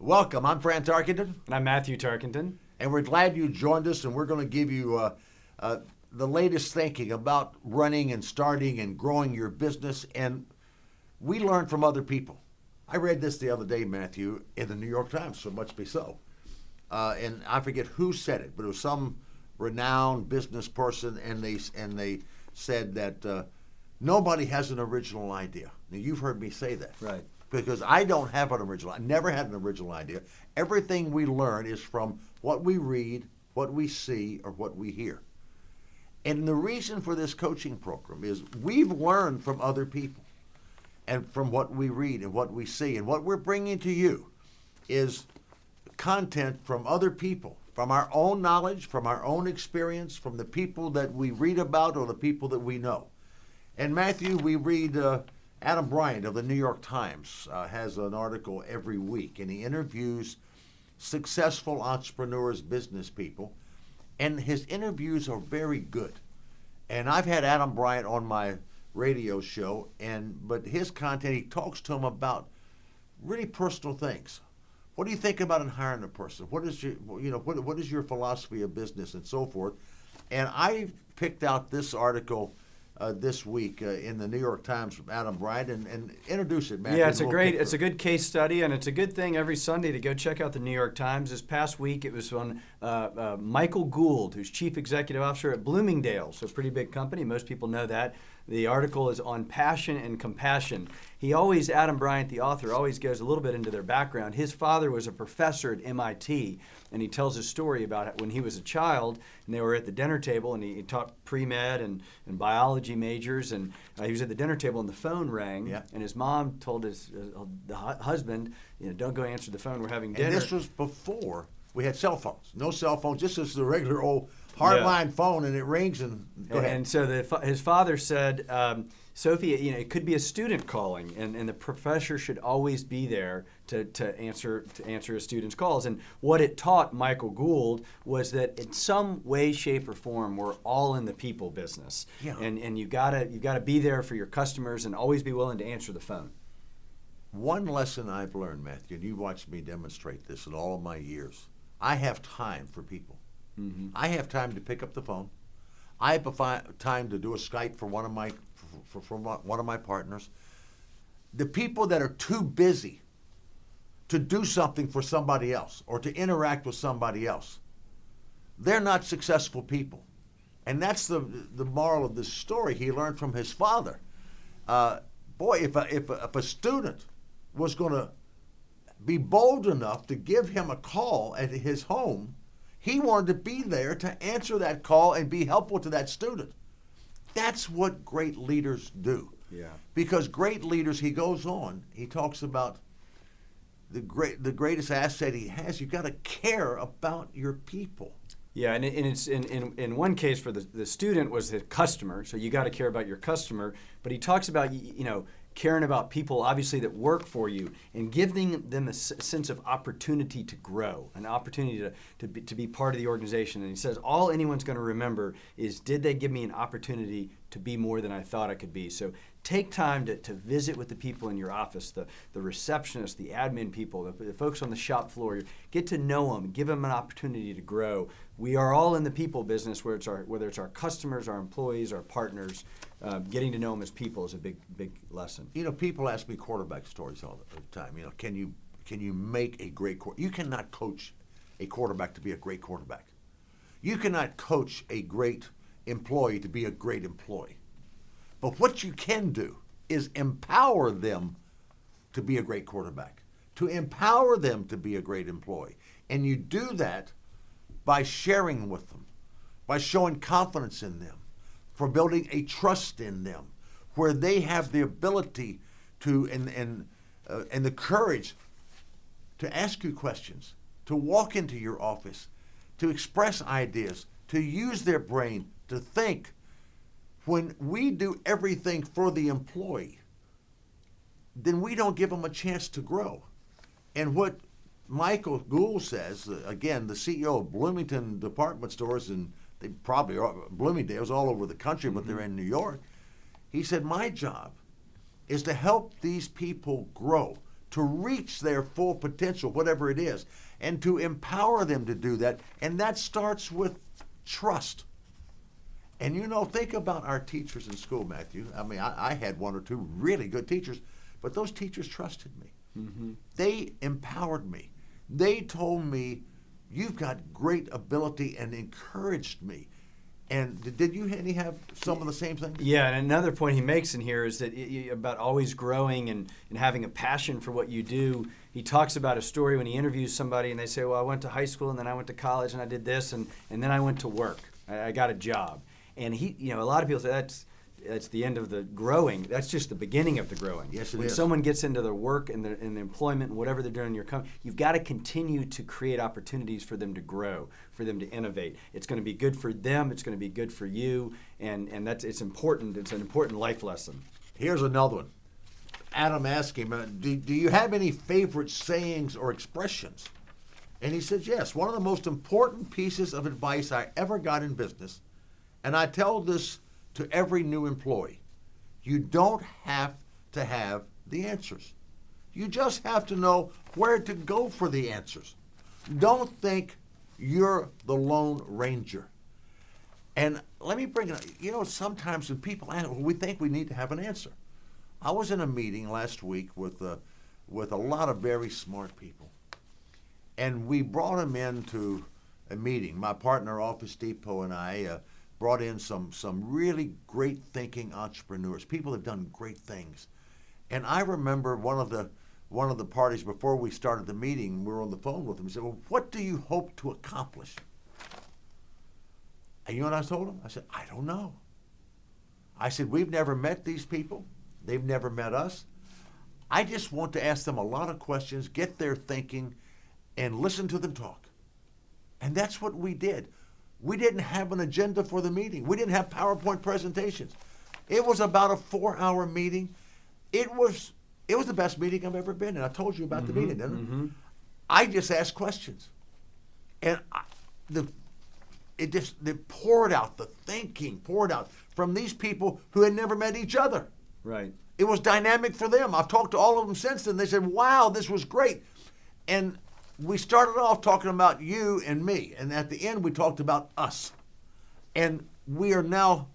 Welcome. I'm Fran Tarkenton. And I'm Matthew Tarkenton. And we're glad you joined us, and we're going to give you the latest thinking about running and starting and growing your business. And we learn from other people. I read this the other day, Matthew, in the New York Times, so much be so. And I forget who said it, but it was some renowned business person, and they said that nobody has an original idea. Now, you've heard me say that. Right. Because I don't have an original. I never had an original idea. Everything we learn is from what we read, what we see, or what we hear. And the reason for this coaching program is we've learned from other people and from what we read and what we see. And what we're bringing to you is content from other people, from our own knowledge, from our own experience, from the people that we read about or the people that we know. And Matthew, we read Adam Bryant of the New York Times has an article every week, and he interviews successful entrepreneurs, business people, and his interviews are very good. And I've had Adam Bryant on my radio show, but his content, he talks to them about really personal things. What do you think about in hiring a person? What is what is your philosophy of business and so forth? And I picked out this article this week in the New York Times from Adam Bryant and introduce it, Matthew. Yeah, it's a good case study, and it's a good thing every Sunday to go check out the New York Times. This past week it was on Michael Gould, who's Chief Executive Officer at Bloomingdale's, a pretty big company. Most people know that. The article is on passion and compassion. Adam Bryant, the author, always goes a little bit into their background. His father was a professor at MIT, and he tells his story about when he was a child, and they were at the dinner table, and he taught pre-med and biology majors, and he was at the dinner table, and the phone rang, and his mom told his husband, don't go answer the phone, we're having dinner. And this was before we had cell phones. No cell phones, just as the regular old hardline phone, and it rings, and go ahead. And so his father said, Sophie, it could be a student calling, and the professor should always be there to answer a student's calls. And what it taught Michael Gould was that in some way, shape, or form, we're all in the people business. Yeah. And you gotta be there for your customers and always be willing to answer the phone. One lesson I've learned, Matthew, and you watched me demonstrate this in all of my years, I have time for people. Mm-hmm. I have time to pick up the phone. I have time to do a Skype for one of my partners. The people that are too busy to do something for somebody else or to interact with somebody else, they're not successful people. And that's the moral of this story he learned from his father. If a student was going to be bold enough to give him a call at his home, he wanted to be there to answer that call and be helpful to that student. That's what great leaders do. Yeah. Because great leaders, he goes on, he talks about the greatest asset he has. You've got to care about your people. Yeah, and it's in one case for the student was the customer, so you got to care about your customer. But he talks about caring about people, obviously, that work for you and giving them a sense of opportunity to grow, an opportunity to be part of the organization. And he says all anyone's going to remember is, did they give me an opportunity to be more than I thought I could be? So take time to visit with the people in your office, the receptionists, the admin people, the folks on the shop floor. Get to know them, give them an opportunity to grow. We are all in the people business, whether it's our customers, our employees, our partners. Getting to know them as people is a big lesson. People ask me quarterback stories all the time. Can you make a great quarterback? You cannot coach a quarterback to be a great quarterback. You cannot coach a great employee to be a great employee. But what you can do is empower them to be a great quarterback, to empower them to be a great employee. And you do that by sharing with them, by showing confidence in them, for building a trust in them, where they have the ability to and the courage to ask you questions, to walk into your office, to express ideas, to use their brain, to think. When we do everything for the employee, then we don't give them a chance to grow. And what Michael Gould says, again, the CEO of Bloomington department stores, and they probably are Bloomingdale's all over the country, but they're in New York. He said, my job is to help these people grow, to reach their full potential, whatever it is, and to empower them to do that. And that starts with trust. And think about our teachers in school, Matthew. I mean, I had one or two really good teachers, but those teachers trusted me. Mm-hmm. They empowered me. They told me, you've got great ability, and encouraged me. And did you have some of the same things? Yeah, and another point he makes in here is that about always growing and having a passion for what you do. He talks about a story when he interviews somebody and they say, well, I went to high school and then I went to college and I did this and then I went to work. I got a job. And a lot of people say that's the end of the growing. That's just the beginning of the growing. Yes, it when is. someone gets into their work and the employment and whatever they're doing in your company, you've got to continue to create opportunities for them to grow, for them to innovate. It's going to be good for them. It's going to be good for you, and it's important. It's an important life lesson. Here's another one. Adam asked him, do you have any favorite sayings or expressions? And he said, yes. One of the most important pieces of advice I ever got in business, and I tell this to every new employee, you don't have to have the answers. You just have to know where to go for the answers. Don't think you're the Lone Ranger. And let me bring it up. Sometimes when people ask, we think we need to have an answer. I was in a meeting last week with a lot of very smart people. And we brought them into a meeting. My partner, Office Depot, and I brought in some really great thinking entrepreneurs. People that have done great things. And I remember one of the parties before we started the meeting, we were on the phone with them. He said, well, what do you hope to accomplish? And you know what I told him? I said, I don't know. I said, we've never met these people. They've never met us. I just want to ask them a lot of questions, get their thinking, and listen to them talk. And that's what we did. We didn't have an agenda for the meeting. We didn't have PowerPoint presentations. It was about a 4-hour meeting. It was the best meeting I've ever been in. I told you about the meeting, didn't I? Mm-hmm. I just asked questions. And it poured out, the thinking poured out from these people who had never met each other. Right. It was dynamic for them. I've talked to all of them since then. They said, wow, this was great. And we started off talking about you and me. And at the end, we talked about us. And we are now,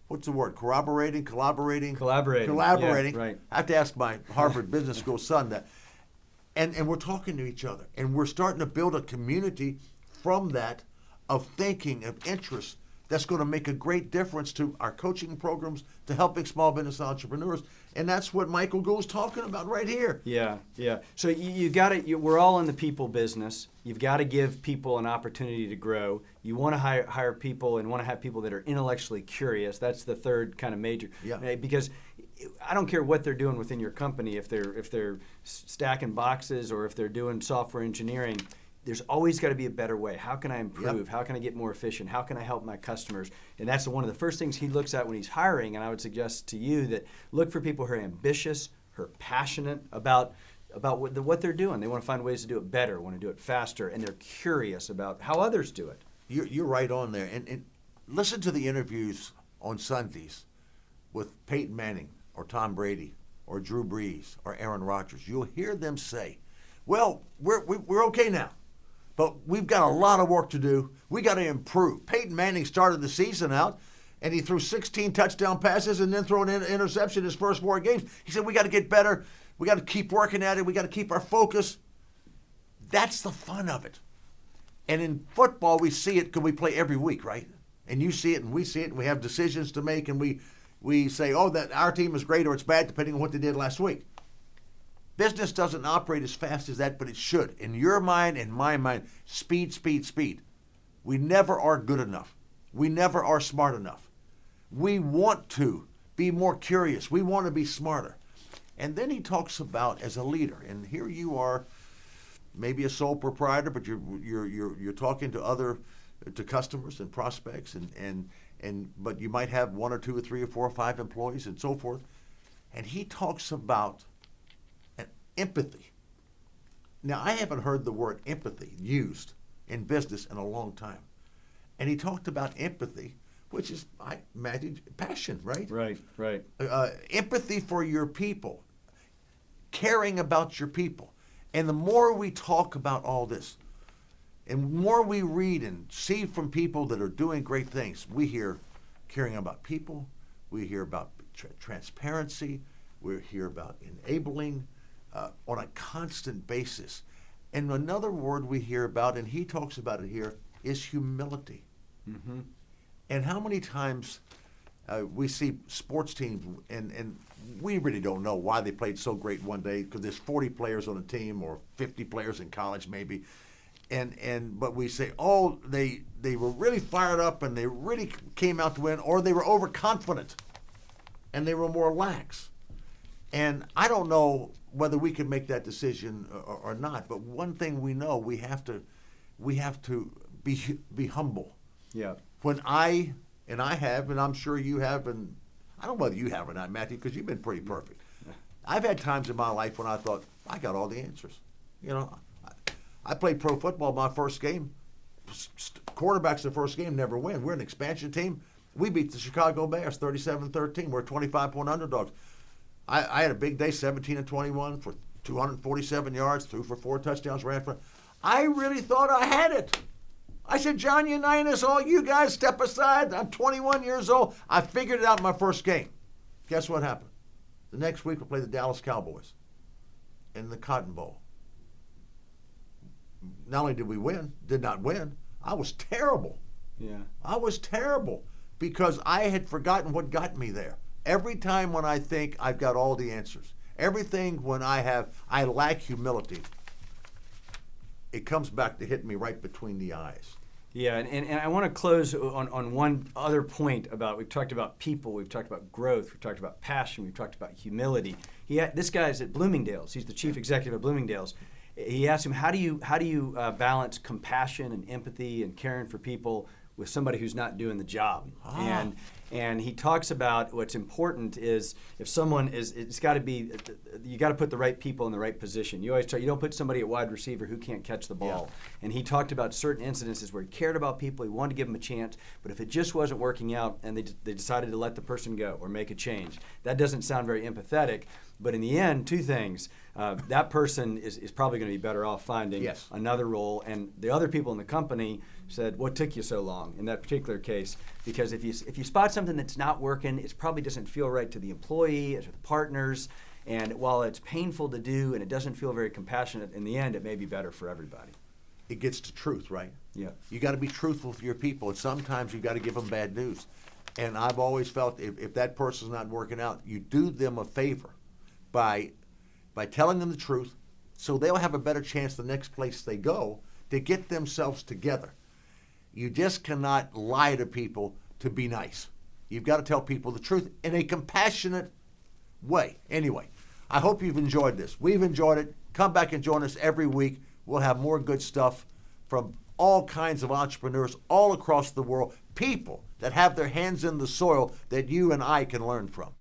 what's the word? Collaborating. Collaborating. Yeah, right. I have to ask my Harvard Business School son that. And we're talking to each other. And we're starting to build a community from that of thinking, of interest, that's going to make a great difference to our coaching programs, to helping small business entrepreneurs. And that's what Michael Gould's talking about right here. Yeah. So you got to. We're all in the people business. You've got to give people an opportunity to grow. You want to hire people and want to have people that are intellectually curious. That's the third kind of major. Yeah. Because I don't care what they're doing within your company. If they're stacking boxes or if they're doing software engineering, there's always got to be a better way. How can I improve? Yep. How can I get more efficient? How can I help my customers? And that's one of the first things he looks at when he's hiring. And I would suggest to you that look for people who are ambitious, who are passionate about what they're doing. They want to find ways to do it better, want to do it faster, and they're curious about how others do it. You're right on there. And listen to the interviews on Sundays with Peyton Manning or Tom Brady or Drew Brees or Aaron Rodgers. You'll hear them say, well, we're okay now. But we've got a lot of work to do. We got to improve. Peyton Manning started the season out, and he threw 16 touchdown passes and then threw an interception his first 4 games. He said, we got to get better. We got to keep working at it. We got to keep our focus. That's the fun of it. And in football, we see it because we play every week, right? And you see it and we see it, and we have decisions to make, and we say, oh, that our team is great or it's bad, depending on what they did last week. Business doesn't operate as fast as that, but it should. In your mind and my mind, speed, speed, speed. We never are good enough. We never are smart enough. We want to be more curious. We want to be smarter. And then he talks about as a leader, and here you are, maybe a sole proprietor, but you're talking to customers and prospects, but you might have 1 or 2 or 3 or 4 or 5 employees and so forth. And he talks about empathy. Now, I haven't heard the word empathy used in business in a long time. And he talked about empathy, which is, I imagine, passion, right? Right. Empathy for your people. caring about your people. And the more we talk about all this, and the more we read and see from people that are doing great things, we hear caring about people, we hear about transparency, we hear about enabling on a constant basis. And another word we hear about, and he talks about it here, is humility. Mm-hmm. And how many times we see sports teams, and we really don't know why they played so great one day, because there's 40 players on a team or 50 players in college maybe, but we say, oh, they were really fired up and they really came out to win, or they were overconfident and they were more lax. And I don't know whether we can make that decision or not, but one thing we know, we have to be humble. Yeah. When I have, and I'm sure you have, and I don't know whether you have or not, Matthew, because you've been pretty perfect. I've had times in my life when I thought, I got all the answers. You know, I played pro football my first game. Quarterbacks the first game never win. We're an expansion team. We beat the Chicago Bears 37-13. We're 25-point underdogs. I had a big day, 17-21 for 247 yards, threw for 4 touchdowns, ran for. I really thought I had it. I said, John Unitas, all you guys step aside. I'm 21 years old. I figured it out in my first game. Guess what happened? The next week we played the Dallas Cowboys in the Cotton Bowl. Not only did we not win, I was terrible. Yeah. I was terrible because I had forgotten what got me there. Every time when I think I've got all the answers, everything when I lack humility, it comes back to hit me right between the eyes. Yeah, and I want to close on one other point about, we've talked about people, we've talked about growth, we've talked about passion, we've talked about humility. This guy's at Bloomingdale's. He's the chief executive of Bloomingdale's. He asked him, how do you balance compassion and empathy and caring for people with somebody who's not doing the job? And he talks about what's important is if someone it's got to be, you got to put the right people in the right position. You don't put somebody at wide receiver who can't catch the ball. Yeah. And he talked about certain incidences where he cared about people, he wanted to give them a chance, but if it just wasn't working out and they decided to let the person go or make a change, that doesn't sound very empathetic. But in the end, two things. That person is probably going to be better off finding another role. And the other people in the company said, what took you so long in that particular case? Because if you spot something that's not working, it probably doesn't feel right to the employee, to the partners. And while it's painful to do and it doesn't feel very compassionate, in the end, it may be better for everybody. It gets to truth, right? Yeah. You got to be truthful with your people. And sometimes you got to give them bad news. And I've always felt if that person's not working out, you do them a favor by telling them the truth, so they'll have a better chance the next place they go to get themselves together. You just cannot lie to people to be nice. You've got to tell people the truth in a compassionate way. Anyway, I hope you've enjoyed this. We've enjoyed it. Come back and join us every week. We'll have more good stuff from all kinds of entrepreneurs all across the world, people that have their hands in the soil that you and I can learn from.